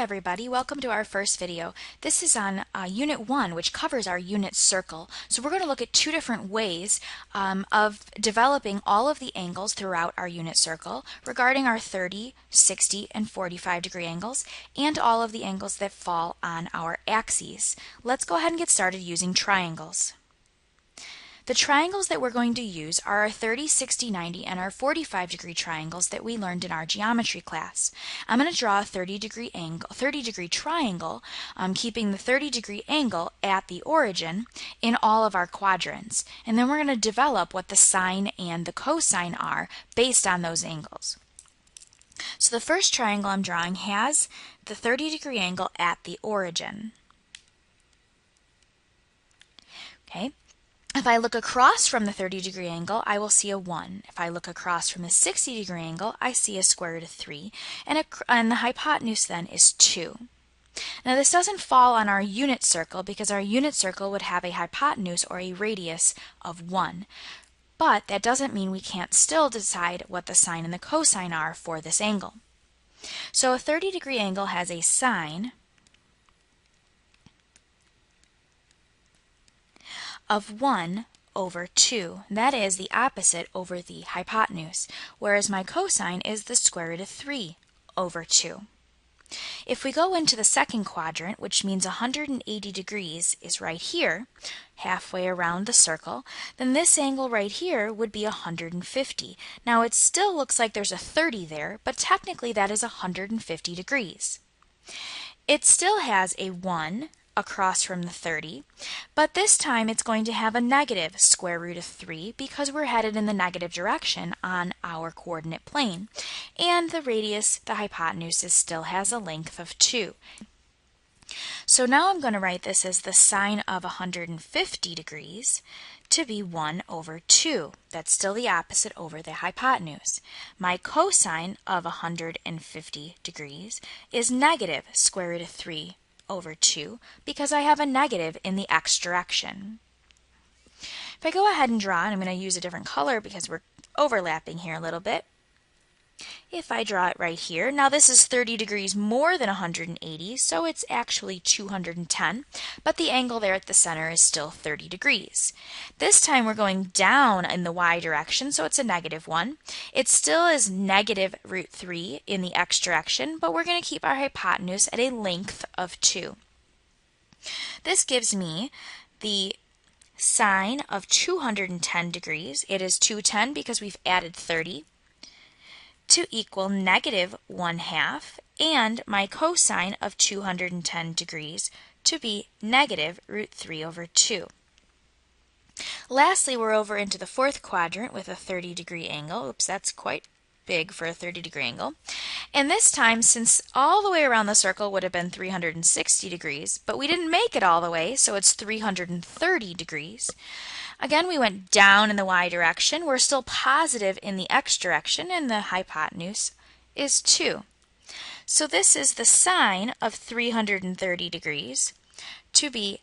everybody, welcome to our first video. This is on Unit 1, which covers our unit circle. So we're going to look at two different ways of developing all of the angles throughout our unit circle regarding our 30, 60, and 45 degree angles and all of the angles that fall on our axes. Let's go ahead and get started using triangles. The triangles that we're going to use are our 30, 60, 90, and our 45 degree triangles that we learned in our geometry class. I'm going to draw a 30 degree triangle, keeping the 30 degree angle at the origin in all of our quadrants. And then we're going to develop what the sine and the cosine are based on those angles. So the first triangle I'm drawing has the 30 degree angle at the origin. Okay. If I look across from the 30 degree angle, I will see a 1. If I look across from the 60 degree angle, I see a square root of 3, and the hypotenuse then is 2. Now this doesn't fall on our unit circle because our unit circle would have a hypotenuse or a radius of 1. But that doesn't mean we can't still decide what the sine and the cosine are for this angle. So a 30 degree angle has a sine of 1 over 2. That is the opposite over the hypotenuse, whereas my cosine is the square root of 3 over 2. If we go into the second quadrant, which means 180 degrees is right here, halfway around the circle, then this angle right here would be 150. Now it still looks like there's a 30 there, but technically that is 150 degrees. It still has a 1 across from the 30, but this time it's going to have a negative square root of 3 because we're headed in the negative direction on our coordinate plane. And the radius, the hypotenuse, still has a length of 2. So now I'm going to write this as the sine of 150 degrees to be 1 over 2. That's still the opposite over the hypotenuse. My cosine of 150 degrees is negative square root of 3 over 2 because I have a negative in the x direction. If I go ahead and draw, and I'm going to use a different color because we're overlapping here a little bit. If I draw it right here, now this is 30 degrees more than 180, so it's actually 210, but the angle there at the center is still 30 degrees. This time we're going down in the y direction, so it's a negative 1. It still is negative root 3 in the x direction, but we're going to keep our hypotenuse at a length of 2. This gives me the sine of 210 degrees. It is 210 because we've added 30. To equal negative 1/2, and my cosine of 210 degrees to be negative root 3 over 2. Lastly, we're over into the fourth quadrant with a 30 degree angle. Oops, that's quite big for a 30 degree angle. And this time, since all the way around the circle would have been 360 degrees, but we didn't make it all the way, so it's 330 degrees. Again, we went down in the y direction. We're still positive in the x direction, and the hypotenuse is 2. So this is the sine of 330 degrees to be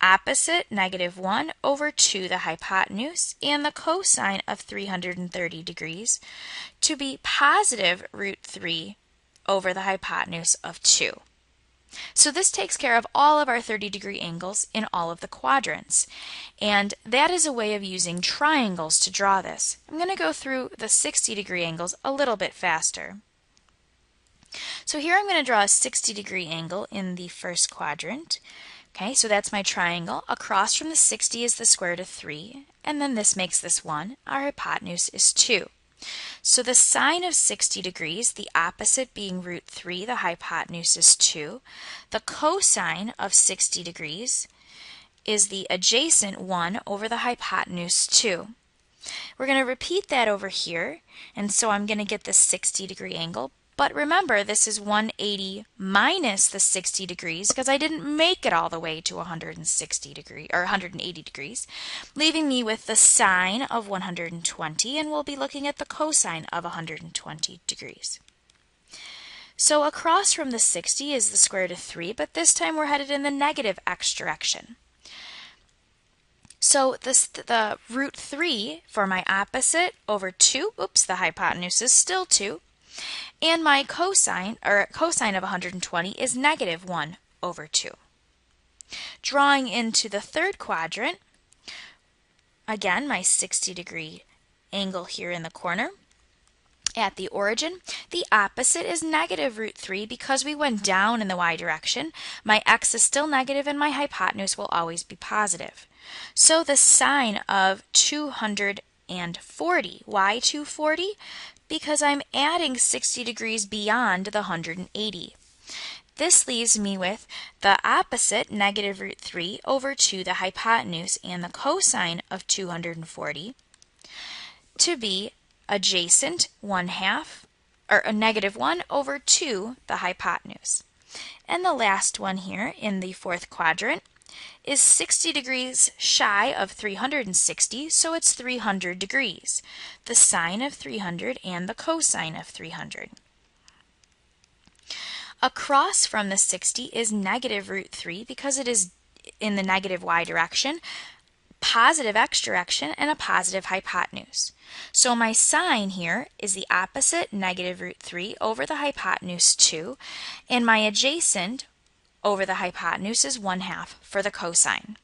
opposite negative 1 over 2 the hypotenuse, and the cosine of 330 degrees to be positive root 3 over the hypotenuse of 2. So this takes care of all of our 30 degree angles in all of the quadrants. And that is a way of using triangles to draw this. I'm going to go through the 60 degree angles a little bit faster. So here I'm going to draw a 60 degree angle in the first quadrant. Okay, so that's my triangle. Across from the 60 is the square root of 3, and then this makes this 1. Our hypotenuse is 2. So the sine of 60 degrees, the opposite being root 3, the hypotenuse is 2. The cosine of 60 degrees is the adjacent 1 over the hypotenuse 2. We're going to repeat that over here, and so I'm going to get the 60 degree angle. But remember, this is 180 minus the 60 degrees because I didn't make it all the way to 160 degrees or 180 degrees, leaving me with the sine of 120, and we'll be looking at the cosine of 120 degrees. So across from the 60 is the square root of 3, but this time we're headed in the negative x direction. So the root 3 for my opposite over 2, oops, the hypotenuse is still 2. And my cosine of 120 is negative 1 over 2. Drawing into the third quadrant, again, my 60-degree angle here in the corner. At the origin, the opposite is negative root 3 because we went down in the y direction. My x is still negative and my hypotenuse will always be positive. So the sine of 240, why 240? Because I'm adding 60 degrees beyond the 180. This leaves me with the opposite, negative root 3, over 2 the hypotenuse, and the cosine of 240 to be adjacent 1/2, or a negative 1 over 2 the hypotenuse. And the last one here in the fourth quadrant is 60 degrees shy of 360, so it's 300 degrees. The sine of 300 and the cosine of 300. Across from the 60 is negative root 3 because it is in the negative y direction, positive x direction, and a positive hypotenuse. So my sine here is the opposite, negative root 3 over the hypotenuse 2, and my adjacent over the hypotenuse is 1/2 for the cosine.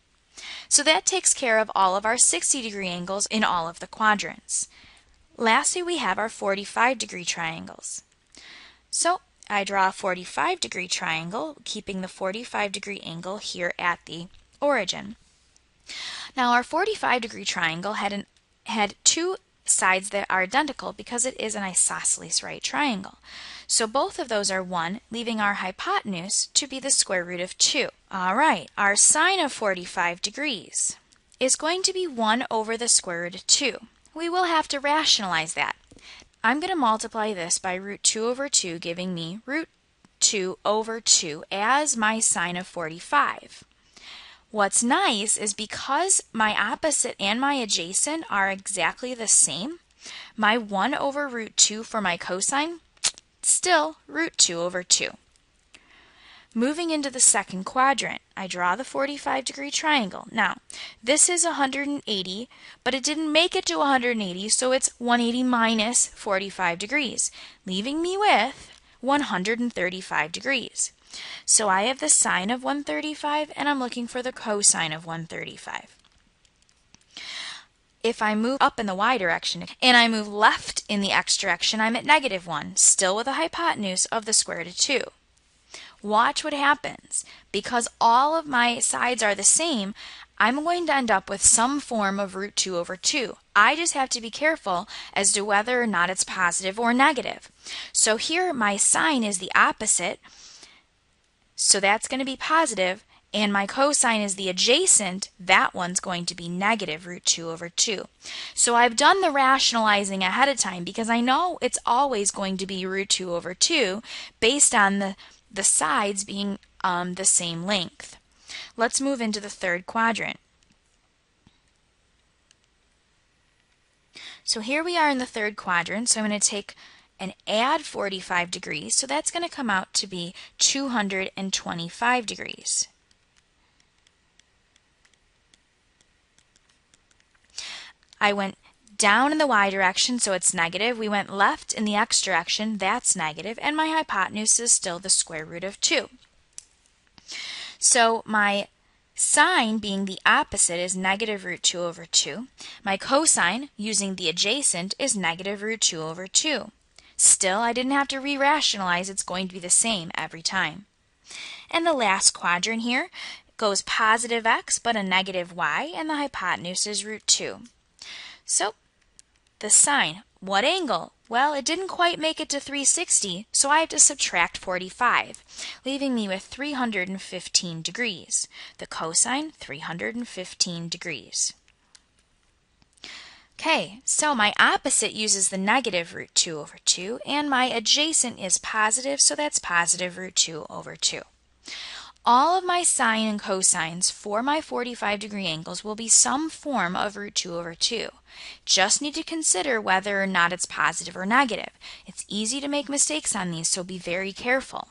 So that takes care of all of our 60-degree angles in all of the quadrants. Lastly, we have our 45-degree triangles. So I draw a 45-degree triangle, keeping the 45-degree angle here at the origin. Now our 45-degree triangle had two sides that are identical because it is an isosceles right triangle. So both of those are 1, leaving our hypotenuse to be the square root of 2. All right, our sine of 45 degrees is going to be 1 over the square root of 2. We will have to rationalize that. I'm going to multiply this by root 2 over 2, giving me root 2 over 2 as my sine of 45. What's nice is because my opposite and my adjacent are exactly the same, my 1 over root 2 for my cosine, still root 2 over 2. Moving into the second quadrant, I draw the 45-degree triangle. Now, this is 180, but it didn't make it to 180, so it's 180 minus 45 degrees, leaving me with 135 degrees. So I have the sine of 135, and I'm looking for the cosine of 135. If I move up in the y direction and I move left in the x direction, I'm at negative 1, still with a hypotenuse of the square root of 2. Watch what happens. Because all of my sides are the same, I'm going to end up with some form of root 2 over 2. I just have to be careful as to whether or not it's positive or negative. So here my sine is the opposite, so that's going to be positive, and my cosine is the adjacent, that one's going to be negative root 2 over 2. So I've done the rationalizing ahead of time because I know it's always going to be root 2 over 2 based on the sides being the same length. Let's move into the third quadrant. So here we are in the third quadrant, so I'm going to take and add 45 degrees, so that's going to come out to be 225 degrees. I went down in the y direction, so it's negative. We went left in the x direction, that's negative, and my hypotenuse is still the square root of 2. So my sine, being the opposite, is negative root 2 over 2. My cosine, using the adjacent, is negative root 2 over 2. Still, I didn't have to re-rationalize, it's going to be the same every time. And the last quadrant here goes positive x, but a negative y, and the hypotenuse is root 2. So, the sine, what angle? Well, it didn't quite make it to 360, so I have to subtract 45, leaving me with 315 degrees. The cosine, 315 degrees. Okay, so my opposite uses the negative root 2 over 2, and my adjacent is positive, so that's positive root 2 over 2. All of my sine and cosines for my 45-degree angles will be some form of root 2 over 2. Just need to consider whether or not it's positive or negative. It's easy to make mistakes on these, so be very careful.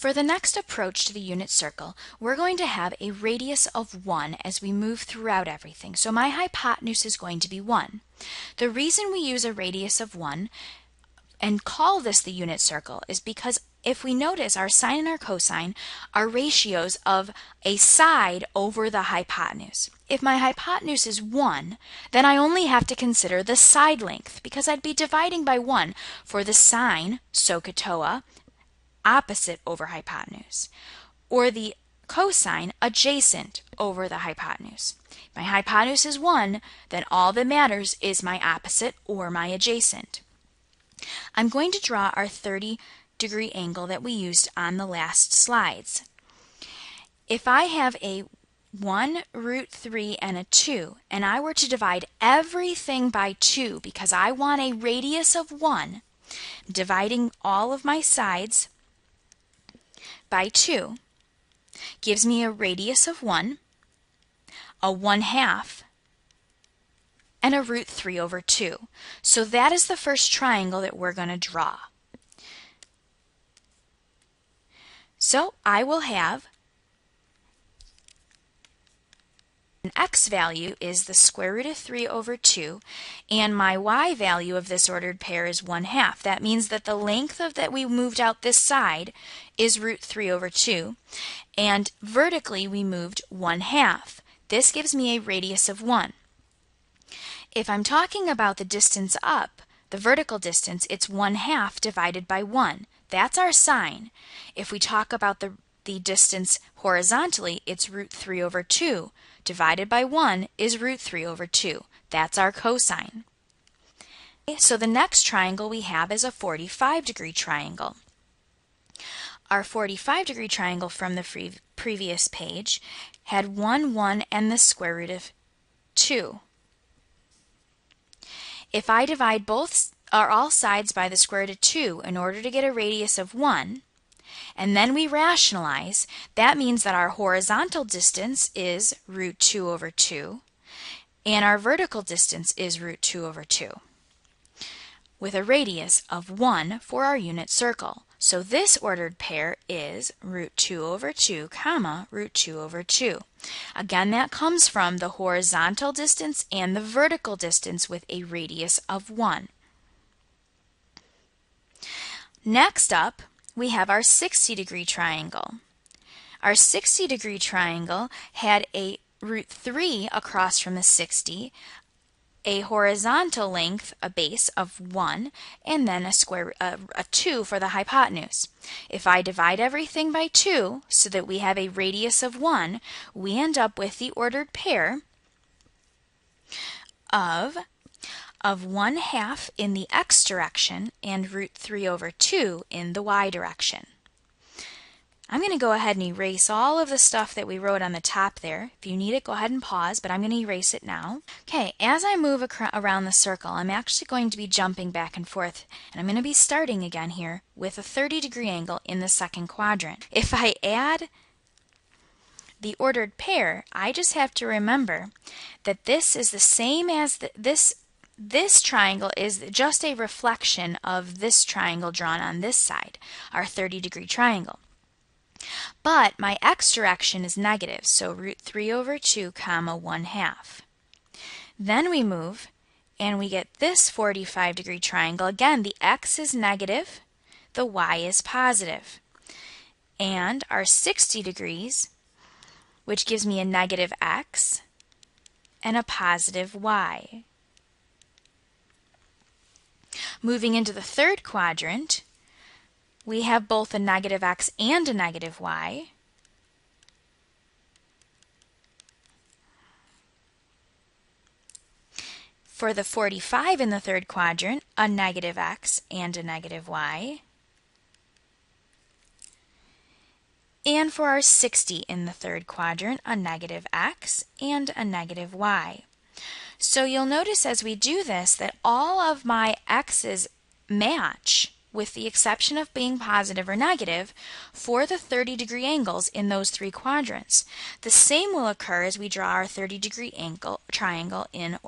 For the next approach to the unit circle, we're going to have a radius of 1 as we move throughout everything. So my hypotenuse is going to be 1. The reason we use a radius of 1 and call this the unit circle is because if we notice, our sine and our cosine are ratios of a side over the hypotenuse. If my hypotenuse is 1, then I only have to consider the side length because I'd be dividing by 1 for the sine, SOHCAHTOA, opposite over hypotenuse, or the cosine adjacent over the hypotenuse. If my hypotenuse is 1, then all that matters is my opposite or my adjacent. I'm going to draw our 30-degree angle that we used on the last slides. If I have a 1 root 3 and a 2, and I were to divide everything by 2 because I want a radius of 1, dividing all of my sides by 2 gives me a radius of 1, a 1/2, and a root 3 over 2. So that is the first triangle that we're going to draw. So I will have an x value is the square root of 3 over 2, and my y value of this ordered pair is 1/2. That means that the length of that we moved out this side is root 3 over 2, and vertically we moved 1/2. This gives me a radius of 1. If I'm talking about the distance up, the vertical distance, it's 1/2 divided by 1. That's our sine. If we talk about the distance horizontally, it's root 3 over 2. Divided by 1 is root 3 over 2. That's our cosine. So the next triangle we have is a 45-degree triangle. Our 45-degree triangle from the previous page had 1, 1, and the square root of 2. If I divide all sides by the square root of 2 in order to get a radius of 1, and then we rationalize, that means that our horizontal distance is root 2 over 2, and our vertical distance is root 2 over 2, with a radius of 1 for our unit circle. So this ordered pair is root 2 over 2, comma, root 2 over 2. Again, that comes from the horizontal distance and the vertical distance with a radius of 1. Next up, we have our 60-degree triangle. Our 60-degree triangle had a root 3 across from the 60, a horizontal length, a base of 1, and then a 2 for the hypotenuse. If I divide everything by 2 so that we have a radius of 1, we end up with the ordered pair of 1/2 in the x direction and root 3 over 2 in the y direction. I'm going to go ahead and erase all of the stuff that we wrote on the top there. If you need it, go ahead and pause, but I'm going to erase it now. Okay, as I move around the circle, I'm actually going to be jumping back and forth, and I'm going to be starting again here with a 30-degree angle in the second quadrant. If I add the ordered pair, I just have to remember that this is the same as this triangle is just a reflection of this triangle drawn on this side, our 30-degree triangle. But my x direction is negative, so root 3 over 2, comma, 1/2. Then we move and we get this 45-degree triangle. Again, the x is negative, the y is positive. And our 60 degrees, which gives me a negative x and a positive y. Moving into the third quadrant, we have both a negative x and a negative y. For the 45 in the third quadrant, a negative x and a negative y. And for our 60 in the third quadrant, a negative x and a negative y. So you'll notice as we do this that all of my x's match, with the exception of being positive or negative, for the 30-degree angles in those three quadrants. The same will occur as we draw our 30-degree triangle in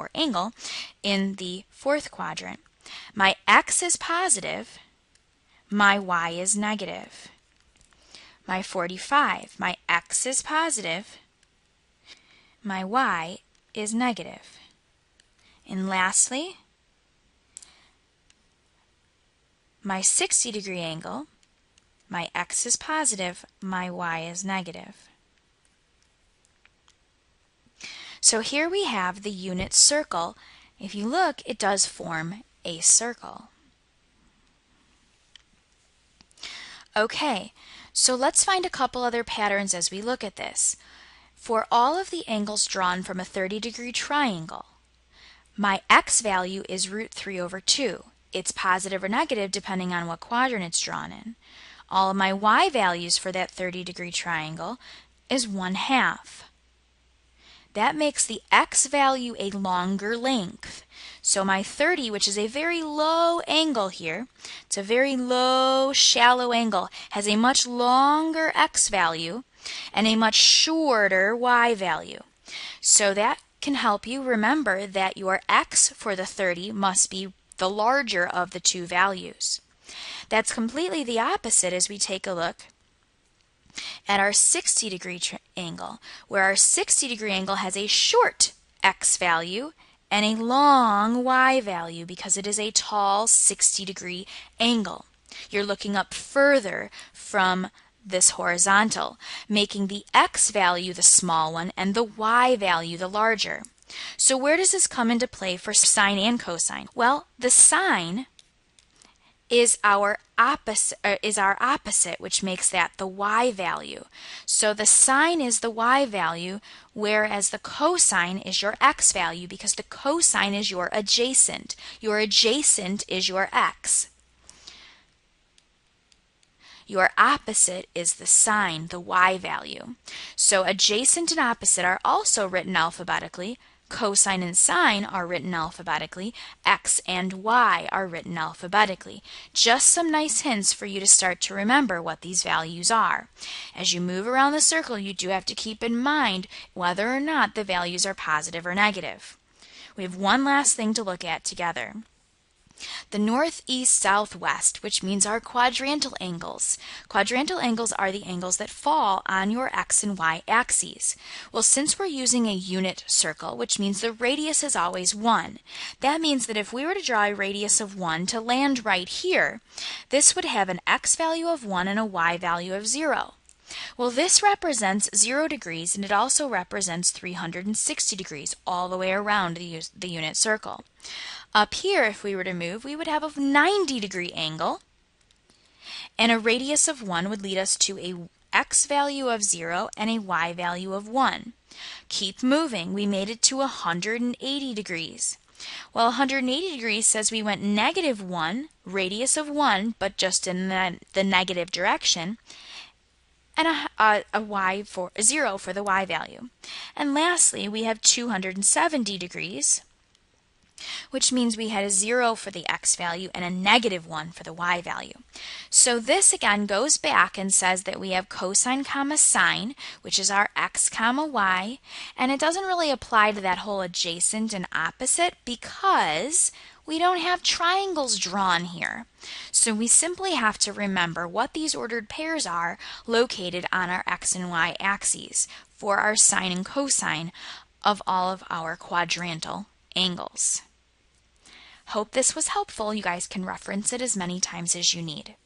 the fourth quadrant. My x is positive, my y is negative. my 45. My x is positive, my y is negative. And lastly, my 60-degree angle, my x is positive, my y is negative. So here we have the unit circle. If you look, it does form a circle. Okay, so let's find a couple other patterns as we look at this. For all of the angles drawn from a 30-degree triangle, my x value is root 3 over 2. It's positive or negative depending on what quadrant it's drawn in. All of my y values for that 30-degree triangle is 1/2. That makes the x value a longer length. So my 30, which is a very low angle here, it's a very low, shallow angle, has a much longer x value and a much shorter y value. So that can help you remember that your x for the 30 must be the larger of the two values. That's completely the opposite as we take a look at our 60-degree angle, where our 60-degree angle has a short x value and a long y value because it is a tall 60-degree angle. You're looking up further from this horizontal, making the x value the small one and the y value the larger. So where does this come into play for sine and cosine? Well, the sine is our opposite, which makes that the y value. So the sine is the y value, whereas the cosine is your x value, because the cosine is your adjacent. Your adjacent is your x. Your opposite is the sine, the y value. So adjacent and opposite are also written alphabetically. Cosine and sine are written alphabetically. X and y are written alphabetically. Just some nice hints for you to start to remember what these values are. As you move around the circle, you do have to keep in mind whether or not the values are positive or negative. We have one last thing to look at together. The north, east, south, west, which means our quadrantal angles. Quadrantal angles are the angles that fall on your x and y axes. Well, since we're using a unit circle, which means the radius is always 1, that means that if we were to draw a radius of 1 to land right here, this would have an x value of 1 and a y value of 0. Well, this represents 0 degrees, and it also represents 360 degrees all the way around the unit circle. Up here, if we were to move, we would have a 90-degree angle, and a radius of 1 would lead us to a x value of 0 and a y value of 1. Keep moving. We made it to 180 degrees. Well, 180 degrees says we went -1, radius of 1, but just in the negative direction, and a 0 for the y value. And lastly, we have 270 degrees, which means we had a 0 for the x value and a -1 for the y value. So this again goes back and says that we have cosine comma sine, which is our x comma y, and it doesn't really apply to that whole adjacent and opposite because we don't have triangles drawn here. So we simply have to remember what these ordered pairs are located on our x and y axes for our sine and cosine of all of our quadrantal angles. Hope this was helpful. You guys can reference it as many times as you need.